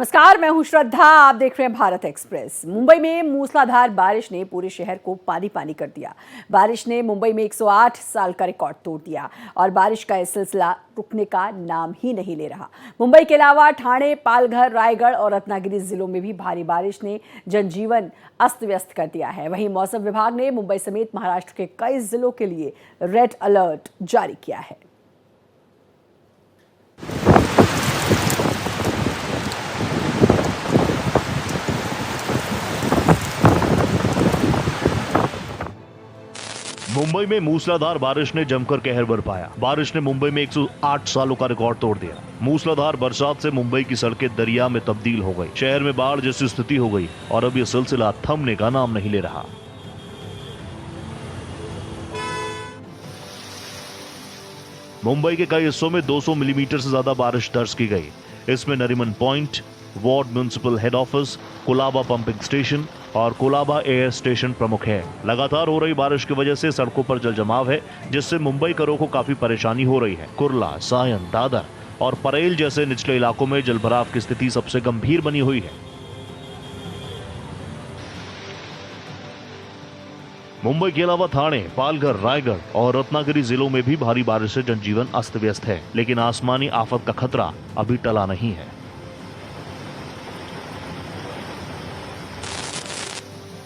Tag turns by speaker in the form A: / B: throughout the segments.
A: नमस्कार, मैं हूं श्रद्धा। आप देख रहे हैं भारत एक्सप्रेस। मुंबई में मूसलाधार बारिश ने पूरे शहर को पानी पानी कर दिया। बारिश ने मुंबई में 108 साल का रिकॉर्ड तोड़ दिया और बारिश का यह सिलसिला रुकने का नाम ही नहीं ले रहा। मुंबई के अलावा ठाणे, पालघर, रायगढ़ और रत्नागिरी जिलों में भी भारी बारिश ने जनजीवन अस्त व्यस्त कर दिया है। वहीं मौसम विभाग ने मुंबई समेत महाराष्ट्र के कई जिलों के लिए रेड अलर्ट जारी किया है।
B: मुंबई में मूसलाधार बारिश ने जमकर कहर बरपाया। बारिश ने मुंबई में 108 सालों का रिकॉर्ड तोड़ दिया। मूसलाधार बरसात से मुंबई की सड़कें दरिया में तब्दील हो गई। शहर में बाढ़ जैसी स्थिति हो गई और अब यह सिलसिला थमने का नाम नहीं ले रहा। मुंबई के कई हिस्सों में 200 मिलीमीटर से ज्यादा बारिश दर्ज की गई। इसमें Nariman point, ward municipal head office, Colaba pumping station और कोलाबा एयर स्टेशन प्रमुख है। लगातार हो रही बारिश की वजह से सड़कों पर जल जमाव है, जिससे मुंबई करों को काफी परेशानी हो रही है। कुर्ला, सायन, दादर और परेल जैसे निचले इलाकों में जलभराव की स्थिति सबसे गंभीर बनी हुई है। मुंबई के अलावा ठाणे, पालघर, रायगढ़ और रत्नागिरी जिलों में भी भारी बारिश से जनजीवन अस्त व्यस्त है, लेकिन आसमानी आफत का खतरा अभी टला नहीं है।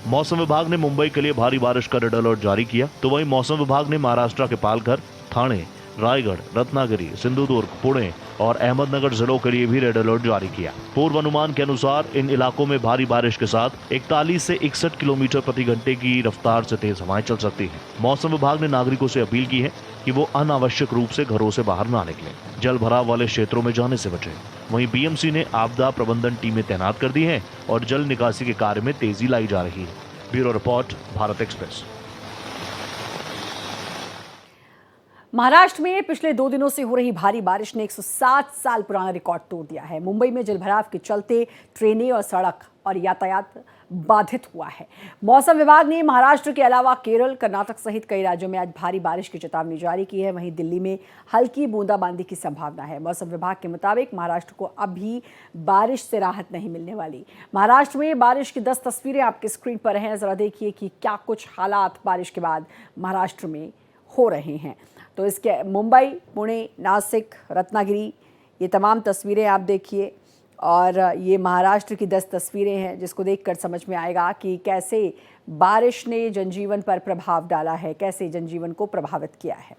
B: मौसम विभाग ने मुंबई के लिए भारी बारिश का रेड अलर्ट जारी किया, तो वहीं मौसम विभाग ने महाराष्ट्र के पालघर, ठाणे, रायगढ़, रत्नागिरी, सिंधुदुर्ग, पुणे और अहमदनगर जिलों के लिए भी रेड अलर्ट जारी किया। पूर्व अनुमान के अनुसार इन इलाकों में भारी बारिश के साथ 41 से 61 किलोमीटर प्रति घंटे की रफ्तार से तेज हवाएं चल सकती हैं। मौसम विभाग ने नागरिकों से अपील की है कि वो अनावश्यक रूप से घरों से बाहर ना निकलें, जल भराव वाले क्षेत्रों में जाने से बचें। वहीं बीएमसी ने आपदा प्रबंधन टीमें तैनात कर दी हैं और जल निकासी के कार्य में तेजी लाई जा रही है। Bureau report, Bharat express.
A: Maharashtra में पिछले 2 दिनों से हो रही भारी बारिश ने 107 साल पुराना रिकॉर्ड तोड़ दिया है। मुंबई में जलभराव के चलते ट्रेनें और सड़क और यातायात बाधित हुआ है। मौसम विभाग ने महाराष्ट्र के अलावा केरल, कर्नाटक सहित कई राज्यों में आज भारी बारिश की चेतावनी जारी की है। वहीं दिल्ली में हल्की बूंदाबांदी की संभावना है। मौसम विभाग के मुताबिक महाराष्ट्र को अभी बारिश से राहत नहीं मिलने वाली। महाराष्ट्र में बारिश की 10 तस्वीरें आपके स्क्रीन पर हैं। जरा देखिए कि क्या कुछ हालात बारिश के बाद महाराष्ट्र में हो रहे हैं। तो इसके मुंबई, पुणे, नासिक, रत्नागिरी, ये तमाम तस्वीरें आप देखिए और ये महाराष्ट्र की 10 तस्वीरें हैं, जिसको देखकर समझ में आएगा कि कैसे बारिश ने जनजीवन पर प्रभाव डाला है, कैसे जनजीवन को प्रभावित किया है।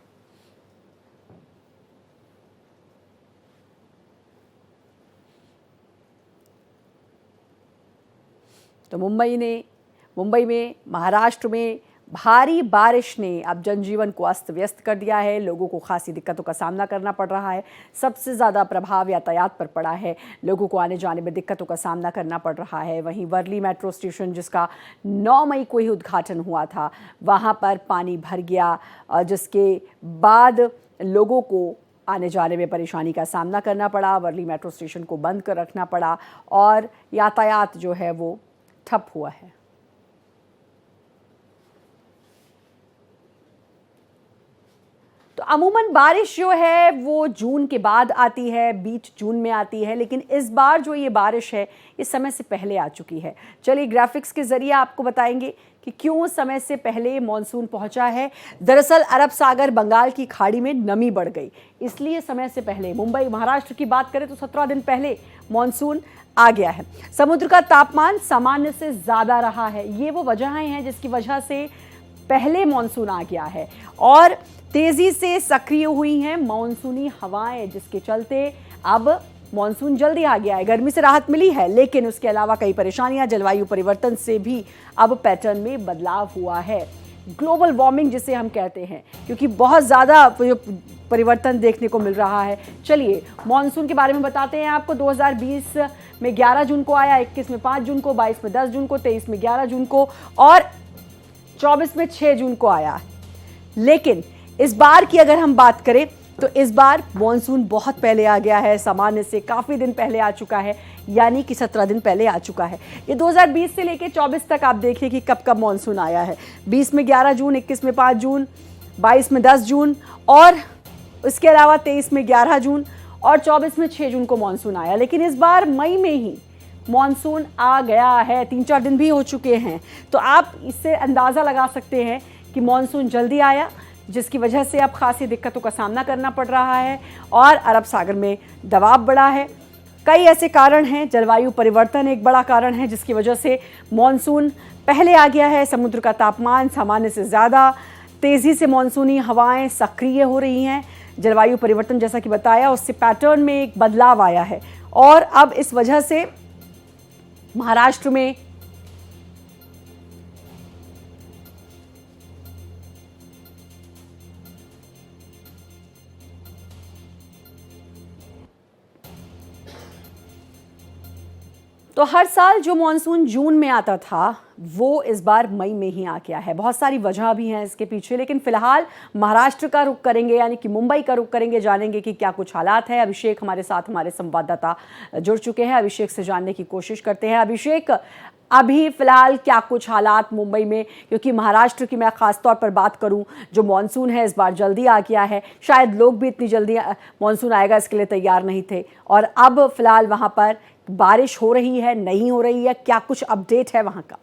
A: तो मुंबई में महाराष्ट्र में भारी बारिश ने अब जनजीवन को अस्त व्यस्त कर दिया है। लोगों को खासी दिक्कतों का सामना करना पड़ रहा है। सबसे ज़्यादा प्रभाव यातायात पर पड़ा है। लोगों को आने जाने में दिक्कतों का सामना करना पड़ रहा है। वहीं वर्ली मेट्रो स्टेशन, जिसका 9 मई को ही उद्घाटन हुआ था, वहाँ पर पानी भर गया, जिसके बाद लोगों को आने जाने में परेशानी का सामना करना पड़ा। वर्ली मेट्रो स्टेशन को बंद कर रखना पड़ा और यातायात जो है वो ठप हुआ है। तो अमूमन बारिश जो है वो जून के बाद आती है, बीच जून में आती है, लेकिन इस बार जो ये बारिश है ये समय से पहले आ चुकी है। चलिए ग्राफिक्स के जरिए आपको बताएंगे कि क्यों समय से पहले मॉनसून पहुंचा है। दरअसल अरब सागर, बंगाल की खाड़ी में नमी बढ़ गई, इसलिए समय से पहले मुंबई, महाराष्ट्र की बात करें तो 17 दिन पहले मॉनसून आ गया है। समुद्र का तापमान सामान्य से ज़्यादा रहा है। ये वो वजहें हैं जिसकी वजह से पहले मॉनसून आ गया है और तेजी से सक्रिय हुई हैं मॉनसूनी हवाएं, जिसके चलते अब मॉनसून जल्दी आ गया है। गर्मी से राहत मिली है, लेकिन उसके अलावा कई परेशानियां, जलवायु परिवर्तन से भी अब पैटर्न में बदलाव हुआ है। ग्लोबल वार्मिंग जिसे हम कहते हैं, क्योंकि बहुत ज़्यादा परिवर्तन देखने को मिल रहा है। चलिए मॉनसून के बारे में बताते हैं आपको। 2020 में 11 जून को आया, 21 में 5 जून को, 22 में 10 जून को, 23 में 11 जून को और 24 में 6 जून को आया। लेकिन इस बार की अगर हम बात करें तो इस बार मॉनसून बहुत पहले आ गया है, सामान्य से काफ़ी दिन पहले आ चुका है, यानी कि 17 दिन पहले आ चुका है। ये 2020 से लेकर 24 तक आप देखिए कि कब कब मॉनसून आया है। 20 में 11 जून, 21 में 5 जून, 22 में 10 जून और इसके अलावा 23 में 11 जून और 24 में 6 जून को मॉनसून आया। लेकिन इस बार मई में ही मॉनसून आ गया है, 3-4 दिन भी हो चुके हैं। तो आप इससे अंदाज़ा लगा सकते हैं कि मॉनसून जल्दी आया, जिसकी वजह से अब खासी दिक्कतों का सामना करना पड़ रहा है और अरब सागर में दबाव बढ़ा है। कई ऐसे कारण हैं, जलवायु परिवर्तन एक बड़ा कारण है जिसकी वजह से मॉनसून पहले आ गया है। समुद्र का तापमान सामान्य से ज़्यादा, तेज़ी से मॉनसूनी हवाएं सक्रिय हो रही हैं। जलवायु परिवर्तन जैसा कि बताया, उससे पैटर्न में एक बदलाव आया है और अब इस वजह से महाराष्ट्र में तो हर साल जो मॉनसून जून में आता था वो इस बार मई में ही आ गया है। बहुत सारी वजह भी हैं इसके पीछे, लेकिन फिलहाल महाराष्ट्र का रुख करेंगे, यानी कि मुंबई का रुख करेंगे, जानेंगे कि क्या कुछ हालात है। अभिषेक हमारे साथ, हमारे संवाददाता जुड़ चुके हैं, अभिषेक से जानने की कोशिश करते हैं। अभिषेक, अभी फिलहाल क्या कुछ हालात मुंबई में, क्योंकि महाराष्ट्र की मैं खास तौर पर बात करूं, जो मॉनसून है इस बार जल्दी आ गया है, शायद लोग भी इतनी जल्दी मॉनसून आएगा इसके लिए तैयार नहीं थे, और अब फिलहाल वहां पर बारिश हो रही है, नहीं हो रही है, क्या कुछ अपडेट है वहां का?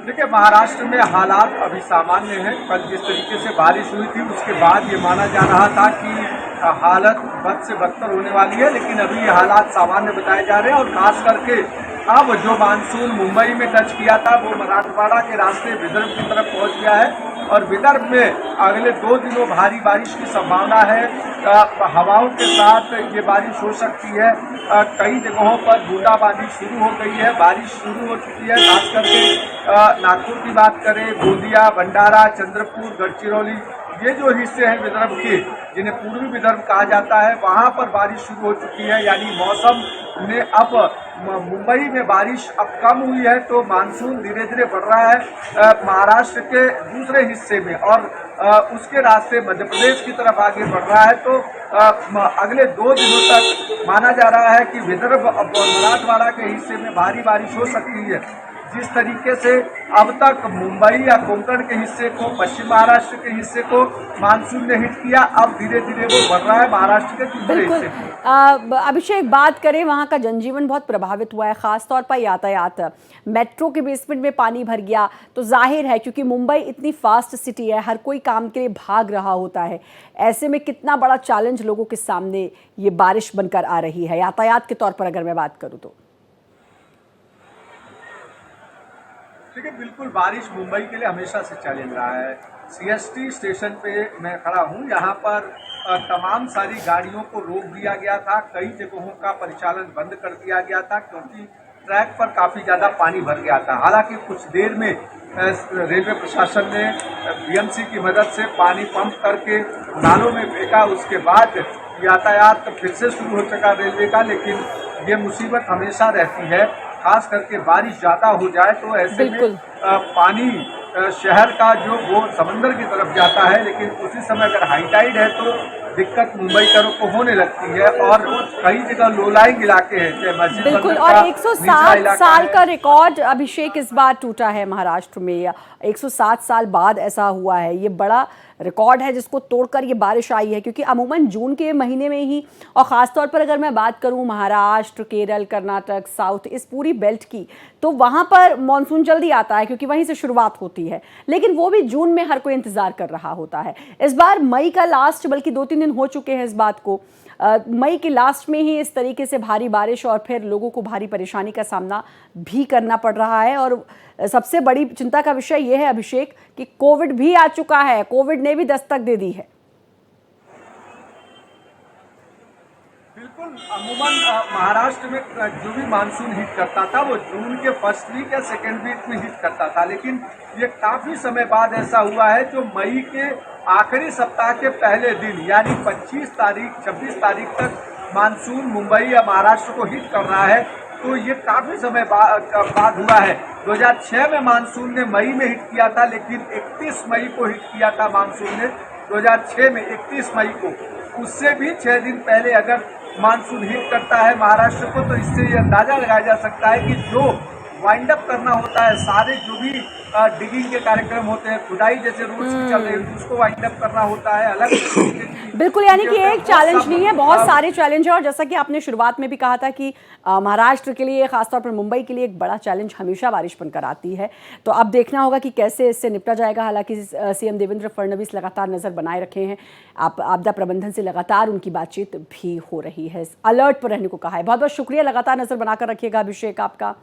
C: देखिए, महाराष्ट्र में हालात अभी सामान्य हैं। कल जिस तरीके से बारिश हुई थी उसके बाद ये माना जा रहा था कि हालत बद से बदतर होने वाली है, लेकिन अभी ये हालात सामान्य बताए जा रहे हैं। और खास करके अब जो मानसून मुंबई में टच किया था वो मराठवाड़ा के रास्ते विदर्भ की तरफ पहुंच गया है और विदर्भ में अगले 2 दिनों भारी बारिश की संभावना है। हवाओं के साथ ये बारिश हो सकती है। कई जगहों पर बूंदाबांदी शुरू हो गई है, बारिश शुरू हो चुकी है। खास करके नागपुर की बात करें, गोंदिया, भंडारा, चंद्रपुर, गढ़चिरौली, ये जो हिस्से हैं विदर्भ के, जिन्हें पूर्वी विदर्भ कहा जाता है, वहाँ पर बारिश शुरू हो चुकी है। यानी मौसम ने अब मुंबई में बारिश अब कम हुई है तो मानसून धीरे धीरे बढ़ रहा है महाराष्ट्र के दूसरे हिस्से में, और उसके रास्ते मध्य प्रदेश की तरफ आगे बढ़ रहा है। तो अगले 2 दिनों तक माना जा रहा है कि विदर्भ और मराठवाड़ा के हिस्से में भारी बारिश हो सकती है। जिस तरीके से अब तक मुंबई या कोंकण के हिस्से को, पश्चिम महाराष्ट्र के हिस्से को मानसून ने हिट किया, अब धीरे धीरे वो बढ़ रहा है महाराष्ट्र के दूसरे हिस्से।
A: अभिषेक, बात करें वहाँ का जनजीवन बहुत प्रभावित हुआ है, खास तौर पर यातायात। मेट्रो के बेसमेंट में पानी भर गया, तो जाहिर है क्योंकि मुंबई इतनी फास्ट सिटी है, हर कोई काम के लिए भाग रहा होता है, ऐसे में कितना बड़ा चैलेंज लोगों के सामने ये बारिश बनकर आ रही है यातायात के तौर पर अगर मैं बात करूँ तो?
C: देखिए, बिल्कुल बारिश मुंबई के लिए हमेशा से चैलेंज रहा है। सीएसटी स्टेशन पे मैं खड़ा हूँ, यहाँ पर तमाम सारी गाड़ियों को रोक दिया गया था, कई जगहों का परिचालन बंद कर दिया गया था क्योंकि ट्रैक पर काफ़ी ज़्यादा पानी भर गया था। हालांकि कुछ देर में रेलवे प्रशासन ने बीएमसी की मदद से पानी पंप करके नालों में फेंका, उसके बाद यातायात फिर से शुरू हो चुका रेलवे का। लेकिन ये मुसीबत हमेशा रहती है, खास करके बारिश ज़्यादा हो जाए तो ऐसे में पानी शहर का जो वो समंदर की तरफ जाता है, लेकिन उसी समय अगर हाई टाइड है तो दिक्कत मुंबई को होने लगती है। और कई जगह लो लाइंग इलाके हैं,
A: बिल्कुल। और 107 साल का रिकॉर्ड अभिषेक इस बार टूटा है महाराष्ट्र में, 107 साल बाद ऐसा हुआ है। ये बड़ा रिकॉर्ड है जिसको तोड़कर ये बारिश आई है, क्योंकि अमूमन जून के महीने में ही, और ख़ास तौर पर अगर मैं बात करूं महाराष्ट्र, केरल, कर्नाटक, साउथ, इस पूरी बेल्ट की, तो वहाँ पर मॉनसून जल्दी आता है क्योंकि वहीं से शुरुआत होती है, लेकिन वो भी जून में हर कोई इंतज़ार कर रहा होता है। इस बार मई का लास्ट, बल्कि 2-3 दिन हो चुके हैं इस बात को, मई के लास्ट में ही इस तरीके से भारी बारिश और फिर लोगों को भारी परेशानी का सामना भी करना पड़ रहा है। और सबसे बड़ी चिंता का विषय यह है अभिषेक कि कोविड भी आ चुका है, कोविड ने भी दस्तक दे दी है।
C: बिल्कुल, अमूमन महाराष्ट्र में जो भी मानसून हिट करता था वो जून के फर्स्ट वीक या सेकेंड वीक में हिट करता था, लेकिन ये काफ़ी समय बाद ऐसा हुआ है जो मई के आखिरी सप्ताह के पहले दिन यानी 25 तारीख 26 तारीख तक मानसून मुंबई या महाराष्ट्र को हिट कर रहा है। तो ये काफ़ी समय बाद हुआ है। 2006 में मानसून ने मई में हिट किया था, लेकिन 31 मई को हिट किया था मानसून ने, 2006 में 31 मई को। उससे भी 6 दिन पहले अगर मानसून हिट करता है महाराष्ट्र को, तो इससे ये अंदाजा लगाया जा सकता है कि जो वाइंड अप करना होता है, सारे जो भी डिगिंग के कार्यक्रम होते हैं, खुदाई जैसे रूल्स की चल रही है उसको वाइंड अप करना होता है अलग तरीके की
A: बिल्कुल, यानी कि
C: चीजें
A: एक चैलेंज
C: सब,
A: नहीं है, बहुत सारे चैलेंज है। और जैसा कि आपने शुरुआत में भी कहा था कि महाराष्ट्र के लिए, खासतौर पर मुंबई के लिए एक बड़ा चैलेंज हमेशा बारिश बनकर आती है। तो अब देखना होगा कि कैसे इससे निपटा जाएगा। हालांकि सीएम देवेंद्र फडणवीस लगातार नजर बनाए रखे हैं, आपदा प्रबंधन से लगातार उनकी बातचीत भी हो रही है, अलर्ट पर रहने को कहा है। बहुत बहुत शुक्रिया, लगातार नजर बनाकर रखिएगा अभिषेक आपका।